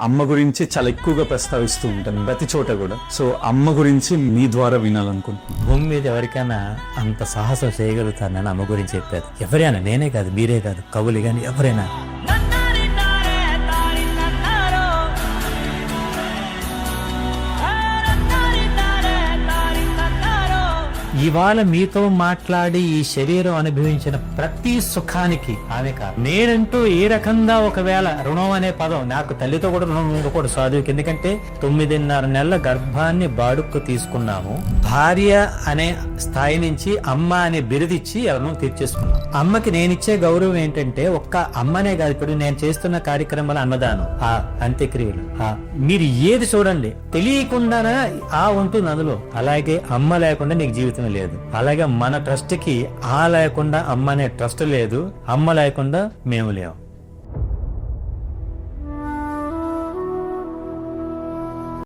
అమ్మ గురించి చాలా ఎక్కువగా ప్రస్తావిస్తూ ఉంటాను ప్రతి చోట కూడా. సో అమ్మ గురించి మీ ద్వారా వినాలనుకుంటున్నాను. భూమి మీద ఎవరికైనా అంత సాహసం చేయగలుగుతానని అమ్మ గురించి చెప్పారు. ఎవరైనా, నేనే కాదు, మీరే కాదు, కవులు కానీ ఎవరైనా. ఇవాళ మీతో మాట్లాడి ఈ శరీరం అనుభవించిన ప్రతి సుఖానికి ఆమె కాదు. నేనంటూ ఏ రకంగా ఒకవేళ రుణం అనే పదం, నాకు తల్లితో కూడా రుణం ఉండకూడదు చదువుకి, ఎందుకంటే 9.5 నెలల గర్భాన్ని బాడుక్కు తీసుకున్నాము. భార్య అనే స్థాయి నుంచి అమ్మ అనే బిరుదిచ్చి ఎవరినో తీర్చేసుకున్నాం. అమ్మకి నేనిచ్చే గౌరవం ఏంటంటే ఒక్క అమ్మనే కాదు, ఇప్పుడు నేను చేస్తున్న కార్యక్రమాల అన్నదానం, ఆ అంత్యక్రియలు, మీరు ఏది చూడండి తెలియకుండానే ఆ ఉంటుంది అందులో. అలాగే అమ్మ లేకుండా నీకు జీవితం లేదు. అలాగే మన ట్రస్ట్ కి ఆ లేకుండా అమ్మ అనే ట్రస్ట్ లేదు, అమ్మ లేకుండా మేము లేవు.